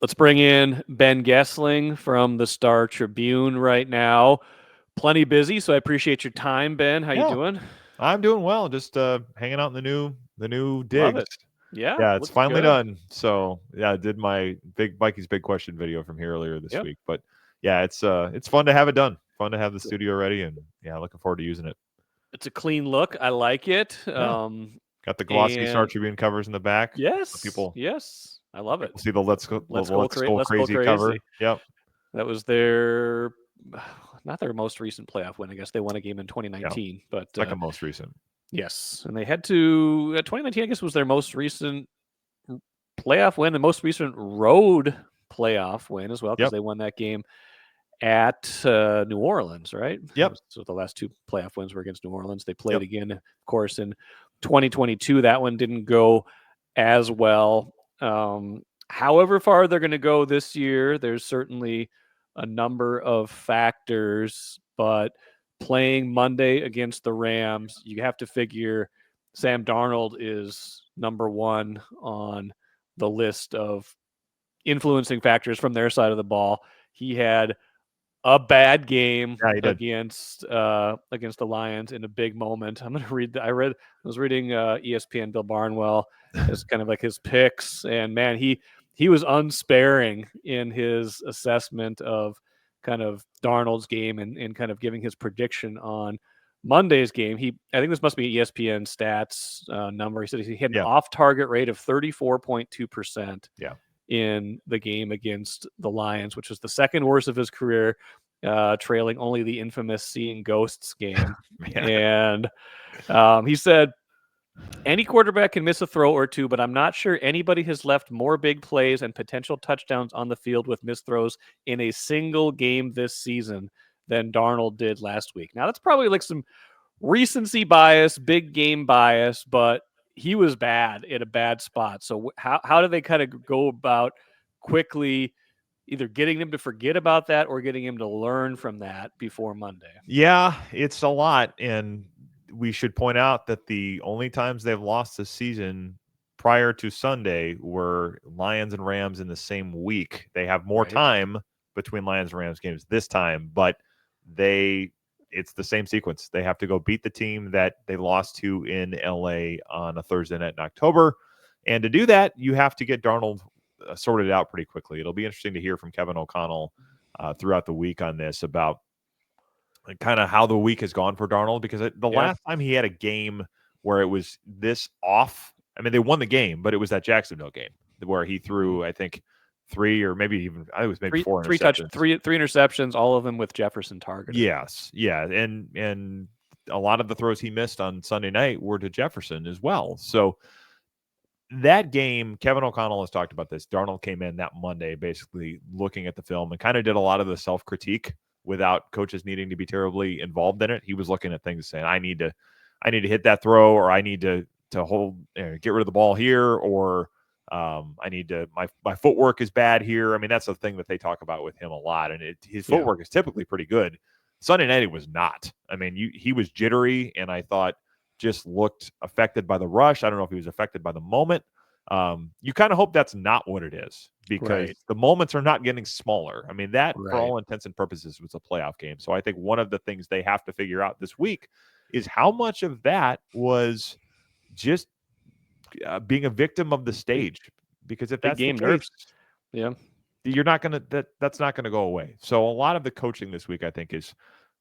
Let's bring in Ben Goessling from the Star Tribune right now. Plenty busy, so I appreciate your time, Ben. How you Yeah, doing? I'm doing well. Just hanging out in the new Love digs. it. Yeah, Yeah, it's looks finally good. done. So yeah, I did my big Vikings big question video from here earlier this Yep. week. But yeah, it's fun to have it done. Fun to have the studio ready, and yeah, looking forward to using it. It's a clean look. I like it. Yeah, got the glossy Star And Tribune covers in the back. So yes, people yes, I love it. people see the let's go Let's go crazy cover. crazy. Yep. That was their not their most recent playoff win. I guess they won a game in Yeah. 2019, but Second most recent. yes, and they had to 2019. I guess was their most recent playoff win, the most recent road playoff win as well, because Yep. they won that game at New Orleans, right? Yep. So the last two playoff wins were against New Orleans. They played Yep. again, of course, in 2022. That one didn't go as well. However far they're going to go this year, there's certainly a number of factors, but playing Monday against the Rams, you have to figure Sam Darnold is number one on the list of influencing factors from their side of the ball. He had a bad game Yeah, he did. against the Lions in a big moment. I'm going to read. I was reading ESPN Bill Barnwell as kind of like his picks, and man, he was unsparing in his assessment of kind of Darnold's game and kind of giving his prediction on Monday's game. I think this must be ESPN stats number. He said he had an Yeah. off target rate of 34.2%. Yeah. In the game against the Lions, which was the second worst of his career, trailing only the infamous Seeing Ghosts game. And he said, any quarterback can miss a throw or two, but I'm not sure anybody has left more big plays and potential touchdowns on the field with missed throws in a single game this season than Darnold did last week. Now, that's probably like some recency bias, big game bias, but he was bad at a bad spot. So how do they kind of go about quickly either getting him to forget about that or getting him to learn from that before Monday? Yeah, it's a lot. And we should point out that the only times they've lost this season prior to Sunday were Lions and Rams in the same week. They have more Right. time between Lions and Rams games this time, but it's the same sequence. They have to go beat the team that they lost to in LA on a Thursday night in October. And to do that, you have to get Darnold sorted out pretty quickly. It'll be interesting to hear from Kevin O'Connell throughout the week on this about kind of how the week has gone for Darnold, because the last time he had a game where it was this off, I mean, they won the game, but it was that Jacksonville game where he threw, I think, three or maybe even, I think it was maybe four interceptions. Three interceptions, all of them with Jefferson targeted. Yes, yeah, and a lot of the throws he missed on Sunday night were to Jefferson as well. So that game, Kevin O'Connell has talked about this. Darnold came in that Monday basically looking at the film and kind of did a lot of the self-critique without coaches needing to be terribly involved in it. He was looking at things saying, I need to hit that throw, or I need to hold, get rid of the ball here, or I need to, my footwork is bad here. I mean, that's the thing that they talk about with him a lot. And his footwork is typically pretty good. Sunday night, it was not. I mean, he was jittery, and I thought just looked affected by the rush. I don't know if he was affected by the moment. You kind of hope that's not what it is, because the moments are not getting smaller. I mean, that for all intents and purposes was a playoff game. So I think one of the things they have to figure out this week is how much of that was just being a victim of the stage. Because if that's the case, nerves, you're not going to, that's not going to go away. So a lot of the coaching this week, I think, is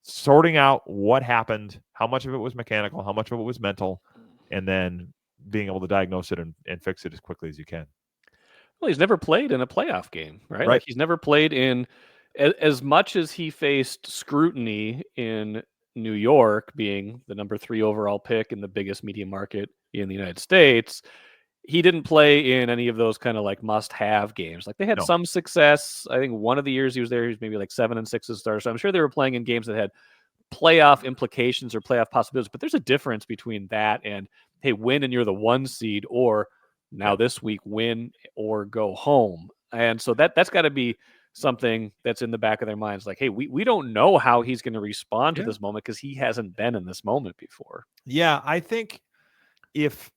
sorting out what happened, how much of it was mechanical, how much of it was mental, and then being able to diagnose it and fix it as quickly as you can. Well, he's never played in a playoff game, right? Right. Like, he's never played in as much as he faced scrutiny in New York, being the number 3 overall pick in the biggest media market in the United States. He didn't play in any of those kind of like must-have games. Like, they had some success. I think one of the years he was there, he was maybe like 7-6 as starter. So I'm sure they were playing in games that had playoff implications or playoff possibilities. But there's a difference between that and, hey, win and you're the 1 seed, or now this week win or go home. And so that's got to be something that's in the back of their minds. Like, hey, we don't know how he's going to respond to this moment because he hasn't been in this moment before. Yeah, I think if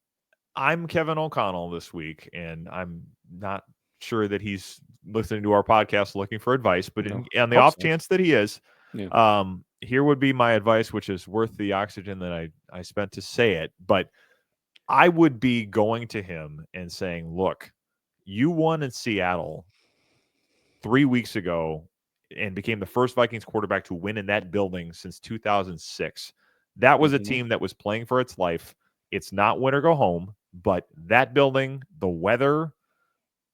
I'm Kevin O'Connell this week, and I'm not sure that he's listening to our podcast looking for advice, but No, on the hope off so. chance that he is, Yeah. here would be my advice, which is worth the oxygen that I spent to say it. But I would be going to him and saying, look, you won in Seattle 3 weeks ago and became the first Vikings quarterback to win in that building since 2006. That was a Mm-hmm. team that was playing for its life. It's not win or go home, but that building, the weather,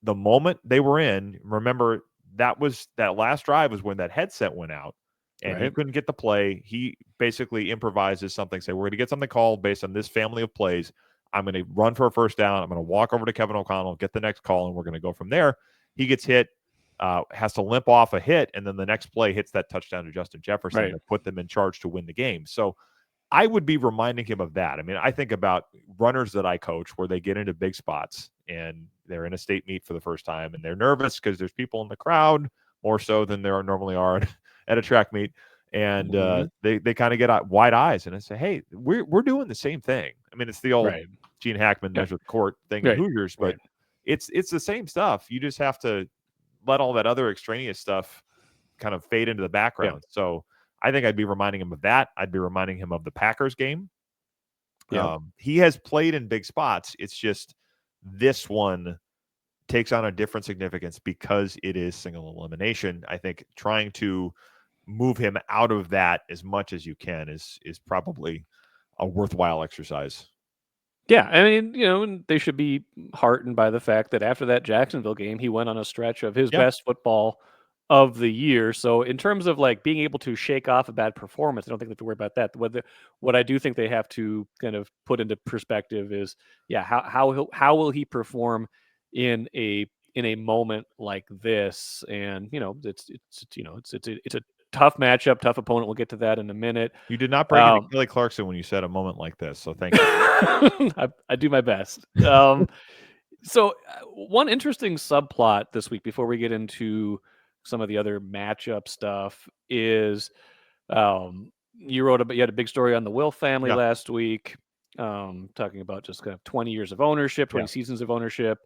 the moment they were in, remember that last drive was when that headset went out and he Right. couldn't get the play. He basically improvises something, say, we're going to get something called based on this family of plays. I'm going to run for a first down. I'm going to walk over to Kevin O'Connell, get the next call, and we're going to go from there. He gets hit, has to limp off a hit, and then the next play hits that touchdown to Justin Jefferson Right. that put them in charge to win the game. So I would be reminding him of that. I mean, I think about runners that I coach where they get into big spots and they're in a state meet for the first time and they're nervous because there's people in the crowd more so than there normally are at a track meet. And Mm-hmm. they kind of get wide eyes and I say, hey, we're doing the same thing. I mean, it's the old Right. Gene Hackman Yeah. measure the court thing in Right. Hoosiers, but Right. it's the same stuff. You just have to let all that other extraneous stuff kind of fade into the Yeah. background. So I think I'd be reminding him of that. I'd be reminding him of the Packers game. Yep. He has played in big spots. It's just this one takes on a different significance because it is single elimination. I think trying to move him out of that as much as you can is probably a worthwhile exercise. Yeah, I mean, and they should be heartened by the fact that after that Jacksonville game, he went on a stretch of his Yeah. best football of the year. So in terms of like being able to shake off a bad performance, I don't think they have to worry about that. What I do think they have to kind of put into perspective is, yeah, how will he perform in a moment like this? And it's a tough matchup, tough opponent. We'll get to that in a minute. You did not bring in Kelly Clarkson when you said a moment like this, so thank you. I do my best. So one interesting subplot this week before we get into some of the other matchup stuff is you had a big story on the Wilf family Yeah, last week, talking about just kind of 20 years of ownership, yeah, 20 seasons of ownership,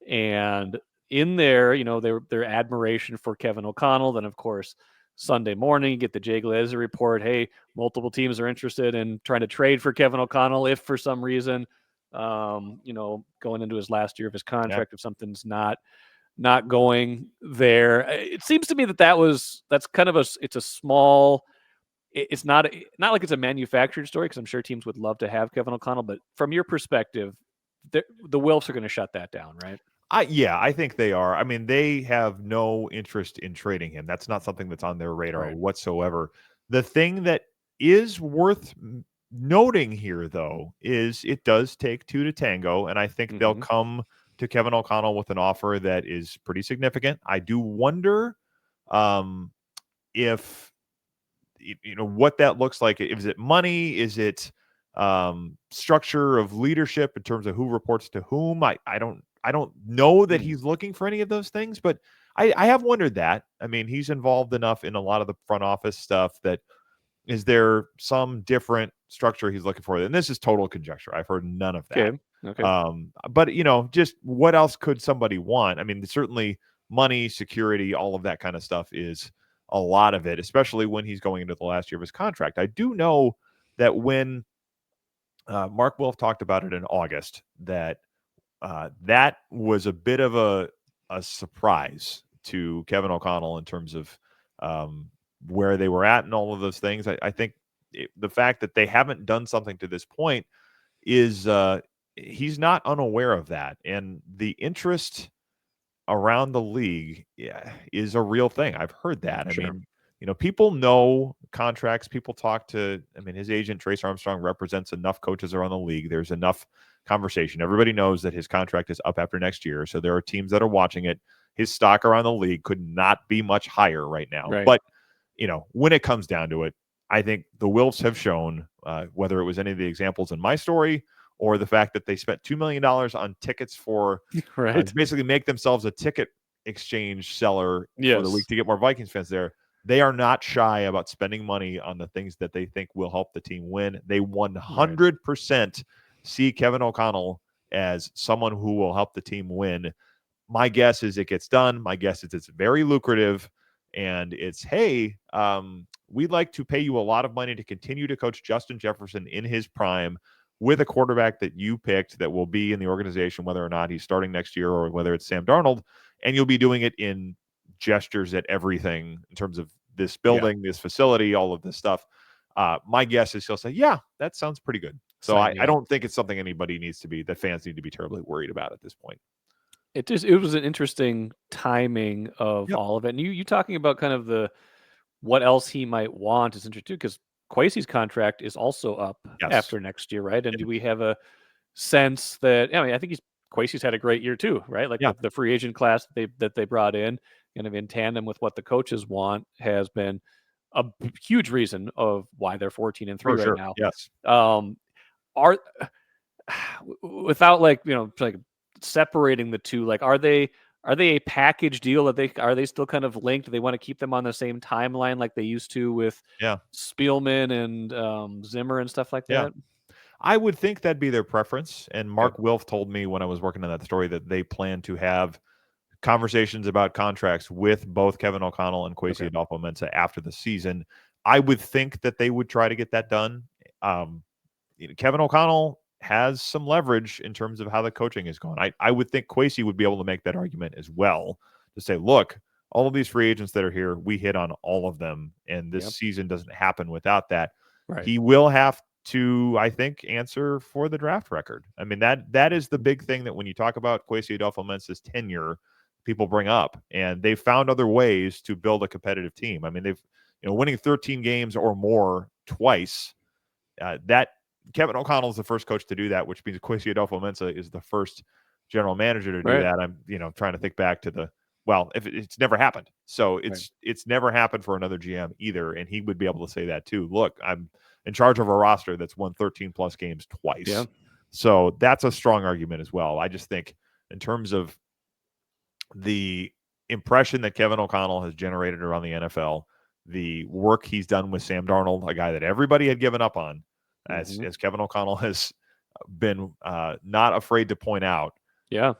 and in there, their admiration for Kevin O'Connell. Then, of course, Sunday morning, you get the Jay Glazer report. Hey, multiple teams are interested in trying to trade for Kevin O'Connell if for some reason, going into his last year of his yeah. contract, if something's not going there. It seems to me that's kind of it's a small. It's not like it's a manufactured story because I'm sure teams would love to have Kevin O'Connell, but from your perspective, the Wilfs are going to shut that down, right? I think they are. I mean, they have no interest in trading him. That's not something that's on their radar Right. whatsoever. The thing that is worth noting here, though, is it does take two to tango, and I think they'll Mm-hmm. come to Kevin O'Connell with an offer that is pretty significant. I do wonder if what that looks like. Is it money? Is it structure of leadership in terms of who reports to whom? I don't know that he's looking for any of those things, but I have wondered that. I mean, he's involved enough in a lot of the front office stuff that is there some different structure he's looking for? And this is total conjecture. I've heard none of that. Okay. Okay. But just what else could somebody want? I mean, certainly money, security, all of that kind of stuff is a lot of it, especially when he's going into the last year of his contract. I do know that when Mark Wilf talked about it in August, that that was a bit of a surprise to Kevin O'Connell in terms of where they were at and all of those things. I think the fact that they haven't done something to this point is he's not unaware of that. And the interest around the league is a real thing. I've heard that. I Sure. mean, people know contracts. People talk to, I mean, his agent, Trace Armstrong, represents enough coaches around the league. There's enough conversation. Everybody knows that his contract is up after next year. So there are teams that are watching it. His stock around the league could not be much higher right now. Right. But, when it comes down to it, I think the Wilfs have shown, whether it was any of the examples in my story or the fact that they spent $2 million on tickets for Right. basically make themselves a ticket exchange seller for the Yes. week to get more Vikings fans there. They are not shy about spending money on the things that they think will help the team win. They 100% see Kevin O'Connell as someone who will help the team win my guess is it gets done. My guess is it's very lucrative, and it's, hey, we'd like to pay you a lot of money to continue to coach Justin Jefferson in his prime with a quarterback that you picked that will be in the organization, whether or not he's starting next year or whether it's Sam Darnold, and you'll be doing it in gestures at everything in terms of this building, this facility, all of this stuff. My guess is he'll say, yeah, that sounds pretty good. So I don't think it's something that fans need to be terribly worried about at this point. It was an interesting timing of all of it. And you talking about kind of what else he might want is interesting too, because Kwesi's contract is also up after next year, right? And do we have a sense that, I think Kwesi's had a great year too, right? Like the free agent class that they brought in, kind of in tandem with what the coaches want, has been a huge reason of why they're 14-3 right now. Yes. Are without like separating the two, like are they a package deal? Are they still kind of linked? Do they want to keep them on the same timeline like they used to with Spielman and Zimmer and stuff like that? I would think that'd be their preference. And Mark Wilf told me when I was working on that story that they plan to have conversations about contracts with both Kevin O'Connell and Kwesi Adolfo-Mensah after the season. I would think that they would try to get that done. Kevin O'Connell has some leverage in terms of how the coaching is going. I would think Kwesi would be able to make that argument as well, to say, look, all of these free agents that are here, we hit on all of them, and this season doesn't happen without that. Right. He will have to, I think, answer for the draft record. I mean, that is the big thing that when you talk about Kwesi Adolfo-Mensah's tenure, people bring up, and they've found other ways to build a competitive team. I mean, they've, winning 13 games or more twice, that Kevin O'Connell is the first coach to do that, which means Kwesi Adolfo-Mensah is the first general manager to do that. I'm, trying to think back to if it's never happened. So it's never happened for another GM either. And he would be able to say that too. Look, I'm in charge of a roster that's won 13 plus games twice. Yeah. So that's a strong argument as well. I just think in terms of the impression that Kevin O'Connell has generated around the NFL, the work he's done with Sam Darnold, a guy that everybody had given up on, as Kevin O'Connell has been not afraid to point out. Yeah.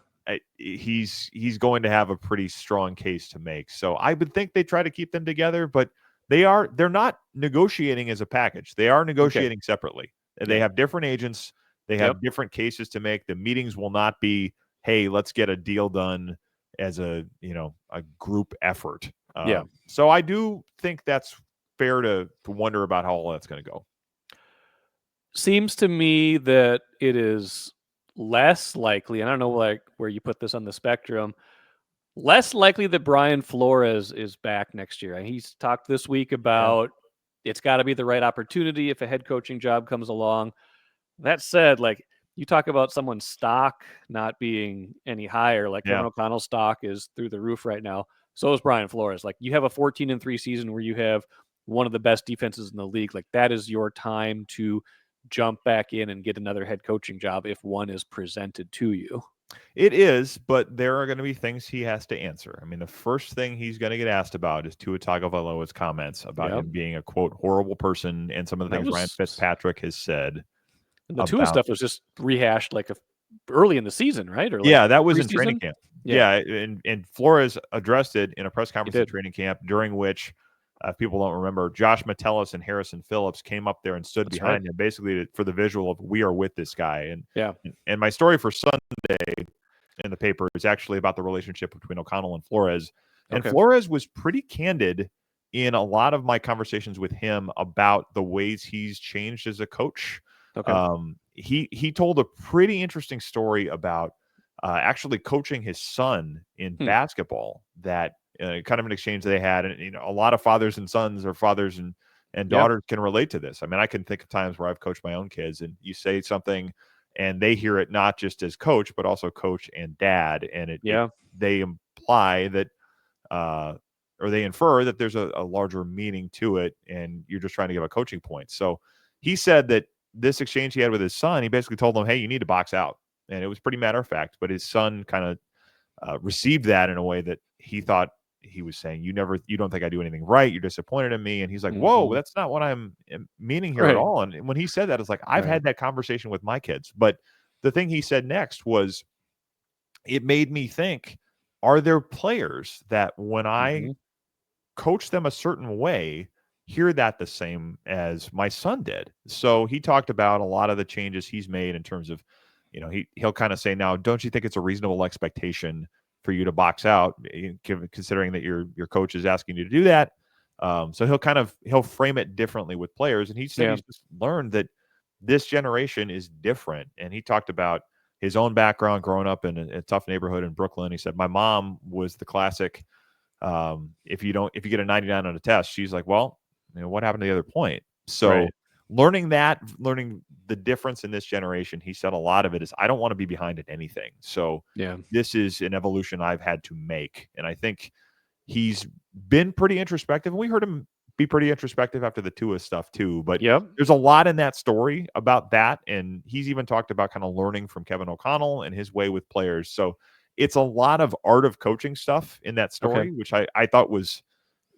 He's going to have a pretty strong case to make. So I would think they try to keep them together, but they're not negotiating as a package. They are negotiating separately. They have different agents. They have different cases to make. The meetings will not be, hey, let's get a deal done as a group effort. So I do think that's fair to wonder about how all that's going to go. Seems to me that it is less likely, and I don't know like where you put this on the spectrum, less likely that Brian Flores is back next year. He's talked this week about it's got to be the right opportunity if a head coaching job comes along. That said, like you talk about someone's stock not being any higher, like Kevin O'Connell's stock is through the roof right now. So is Brian Flores. Like you have a 14-3 season where you have one of the best defenses in the league. Like that is your time to jump back in and get another head coaching job if one is presented to you. It is, but there are going to be things he has to answer. I mean, the first thing he's going to get asked about is Tua Tagovailoa's comments about him being a, quote, horrible person, and some of the things Ryan Fitzpatrick has said. And the Tua stuff was just rehashed like early in the season, right? Or like that was in training camp. And Flores addressed it in a press conference in training camp, during which, if people don't remember, Josh Metellus and Harrison Phillips came up there and stood behind him, basically for the visual of "we are with this guy." And my story for Sunday in the paper is actually about the relationship between O'Connell and Flores. And Flores was pretty candid in a lot of my conversations with him about the ways he's changed as a coach. He told a pretty interesting story about actually coaching his son in basketball, that kind of an exchange they had. And, a lot of fathers and sons, or fathers and daughters can relate to this. I mean, I can think of times where I've coached my own kids, and you say something and they hear it not just as coach, but also coach and dad. And they imply that, or they infer that there's a larger meaning to it, and you're just trying to give a coaching point. So he said that this exchange he had with his son, he basically told him, hey, you need to box out. And it was pretty matter of fact, but his son kind of received that in a way that he thought he was saying, you don't think I do anything right. You're disappointed in me. And he's like, whoa, that's not what I'm meaning here at all. And when he said that, it's like, I've had that conversation with my kids. But the thing he said next was, it made me think, are there players that when I Mm-hmm. coach them a certain way, hear that the same as my son did? So he talked about a lot of the changes he's made in terms of, he'll kind of say, now, don't you think it's a reasonable expectation for you to box out, considering that your coach is asking you to do that? So he'll frame it differently with players. And he said Yeah. he's just learned that this generation is different. And he talked about his own background growing up in a tough neighborhood in Brooklyn. He said, my mom was the classic, if you get a 99 on a test, she's like, well, what happened to the other point? So Right. learning the difference in this generation, he said a lot of it is, I don't want to be behind in anything. So Yeah. this is an evolution I've had to make. And I think he's been pretty introspective, and we heard him be pretty introspective after the Tua stuff too. But Yep. there's a lot in that story about that, and he's even talked about kind of learning from Kevin O'Connell and his way with players. So it's a lot of art of coaching stuff in that Okay. story, which I thought was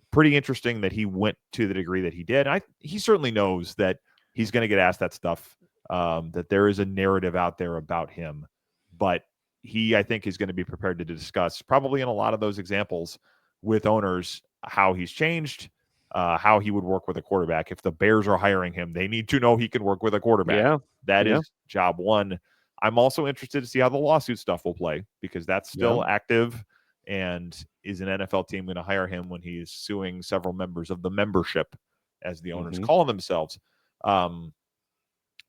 pretty interesting that he went to the degree that he did. He certainly knows that he's going to get asked that stuff, that there is a narrative out there about him, but he, I think, is going to be prepared to discuss probably in a lot of those examples with owners how he's changed, how he would work with a quarterback. If the Bears are hiring him, they need to know he can work with a quarterback. Yeah. That Yeah. is job one. I'm also interested to see how the lawsuit stuff will play, because that's Yeah. still active. And is an NFL team going to hire him when he is suing several members of the membership, as the owners Mm-hmm. call themselves?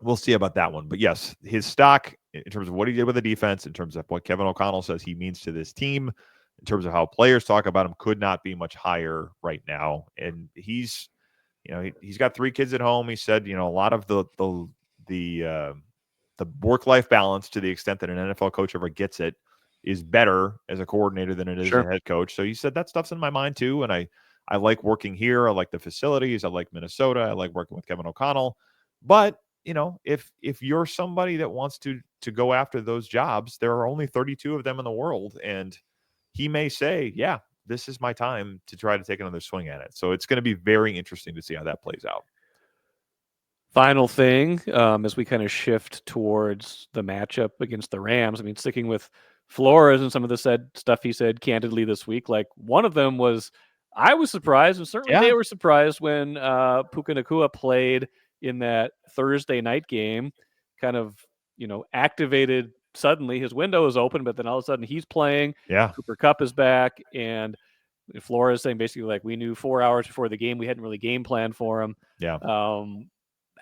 We'll see about that one. But yes, his stock in terms of what he did with the defense, in terms of what Kevin O'Connell says he means to this team, in terms of how players talk about him, could not be much higher right now. And he's got 3 kids at home. He said, a lot of the work-life balance, to the extent that an NFL coach ever gets it, is better as a coordinator than it is as Sure. a head coach. So he said that stuff's in my mind too. And I like working here. I like the facilities. I like Minnesota. I like working with Kevin O'Connell. But if you're somebody that wants to go after those jobs, there are only 32 of them in the world, and he may say, yeah, this is my time to try to take another swing at it. So it's going to be very interesting to see how that plays out. Final thing, as we kind of shift towards the matchup against the Rams. I mean, sticking with Flores and some of the stuff he said candidly this week, like one of them was, I was surprised, and certainly Yeah. they were surprised when Puka Nacua played in that Thursday night game, kind of, activated suddenly. His window is open, but then all of a sudden he's playing. Yeah. Cooper Kupp is back, and Flores saying basically like, we knew 4 hours before the game we hadn't really game planned for him. Yeah.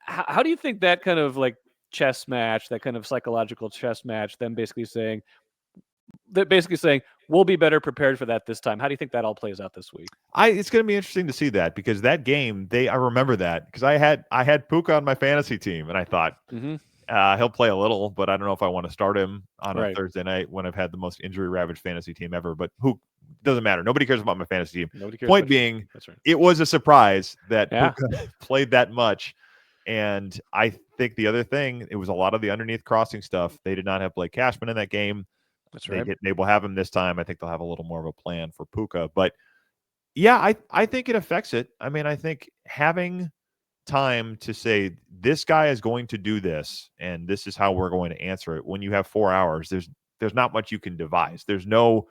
How do you think that kind of like chess match, that kind of psychological chess match, them basically saying we'll be better prepared for that this time? How do you think that all plays out this week? It's going to be interesting to see that, because that game, I remember that because I had Puka on my fantasy team, and I thought Mm-hmm. he'll play a little, but I don't know if I want to start him on a Right. Thursday night when I've had the most injury ravaged fantasy team ever. But who doesn't matter? Nobody cares about my fantasy team. Nobody cares Point about you. being, That's right. it was a surprise that Yeah. Puka played that much. And I think the other thing, it was a lot of the underneath crossing stuff. They did not have Blake Cashman in that game. That's right. They will have him this time. I think they'll have a little more of a plan for Puka. But yeah, I think it affects it. I mean, I think having time to say this guy is going to do this and this is how we're going to answer it, when you have 4 hours, there's not much you can devise. There's no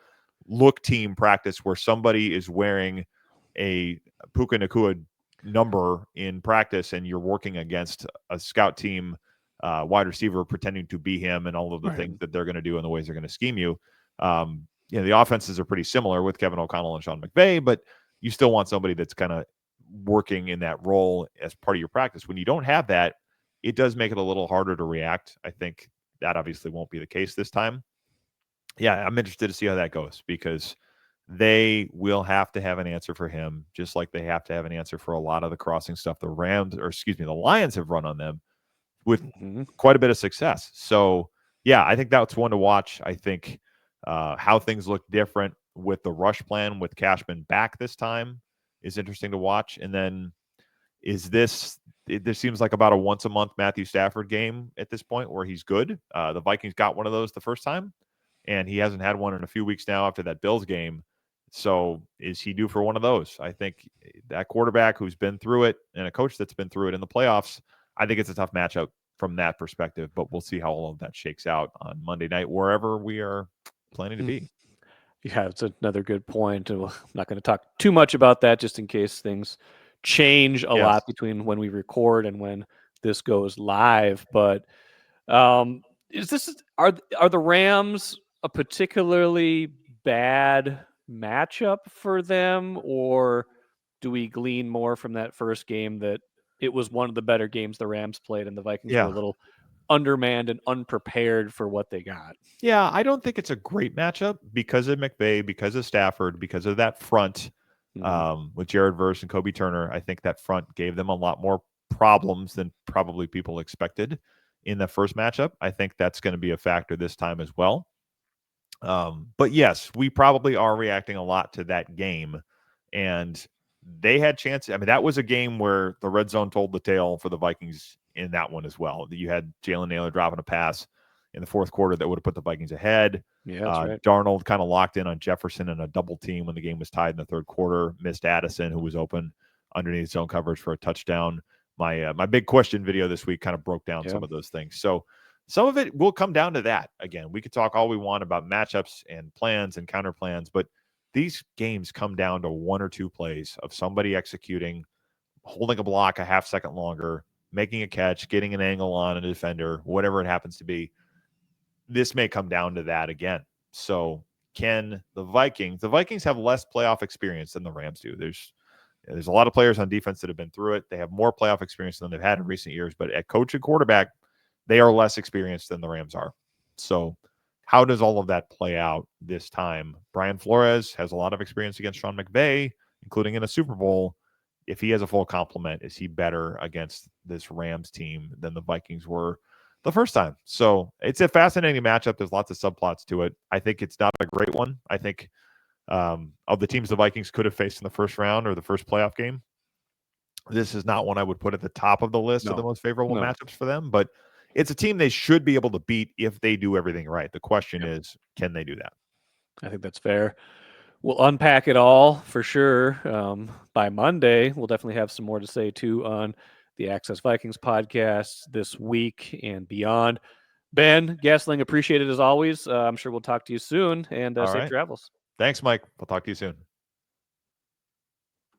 look team practice where somebody is wearing a Puka Nacua number in practice and you're working against a scout team wide receiver pretending to be him, and all of the Right. things that they're going to do and the ways they're going to scheme you. The offenses are pretty similar with Kevin O'Connell and Sean McVay, but you still want somebody that's kind of working in that role as part of your practice. When you don't have that, it does make it a little harder to react. I think that obviously won't be the case this time. Yeah, I'm interested to see how that goes, because they will have to have an answer for him, just like they have to have an answer for a lot of the crossing stuff the Lions have run on them with Mm-hmm. quite a bit of success. So, yeah, I think that's one to watch. I think how things look different with the rush plan with Cashman back this time is interesting to watch. And then this seems like about a once a month Matthew Stafford game at this point where he's good. The Vikings got one of those the first time, and he hasn't had one in a few weeks now after that Bills game. So is he due for one of those? I think that quarterback who's been through it and a coach that's been through it in the playoffs, I think it's a tough matchup from that perspective, but we'll see how all of that shakes out on Monday night, wherever we are planning to be. Yeah, it's another good point. And I'm not going to talk too much about that just in case things change a Yes. lot between when we record and when this goes live. But is this are the Rams a particularly bad matchup for them, or do we glean more from that first game that it was one of the better games the Rams played and the Vikings were a Yeah. little undermanned and unprepared for what they got? Yeah, I don't think it's a great matchup because of McVay, because of Stafford, because of that front Mhm. with Jared Verse and Kobe Turner. I think that front gave them a lot more problems than probably people expected in the first matchup. I think that's going to be a factor this time as well. But yes, we probably are reacting a lot to that game. And they had chances. I mean, that was a game where the red zone told the tale for the Vikings in that one as well. You had Jalen Naylor dropping a pass in the fourth quarter that would have put the Vikings ahead. Yeah, that's right. Darnold kind of locked in on Jefferson in a double team when the game was tied in the third quarter. Missed Addison, who was open underneath zone coverage for a touchdown. My big question video this week kind of broke down Yeah. some of those things. So some of it will come down to that. Again, we could talk all we want about matchups and plans and counter plans, but these games come down to one or two plays of somebody executing, holding a block a half second longer, making a catch, getting an angle on a defender, whatever it happens to be. This may come down to that again. So can the Vikings have less playoff experience than the Rams do. There's a lot of players on defense that have been through it. They have more playoff experience than they've had in recent years, but at coach and quarterback, they are less experienced than the Rams are. So how does all of that play out this time? Brian Flores has a lot of experience against Sean McVay, including in a Super Bowl. If he has a full complement, is he better against this Rams team than the Vikings were the first time? So it's a fascinating matchup. There's lots of subplots to it. I think it's not a great one. I think of the teams the Vikings could have faced in the first round or the first playoff game, this is not one I would put at the top of the list of the No. most favorable No. matchups for them, but it's a team they should be able to beat if they do everything right. The question Yep. is, can they do that? I think that's fair. We'll unpack it all for sure. By Monday, we'll definitely have some more to say too on the Access Vikings podcast this week and beyond. Ben Goessling, appreciate it as always. I'm sure we'll talk to you soon and All safe right. travels. Thanks, Mike. We'll talk to you soon.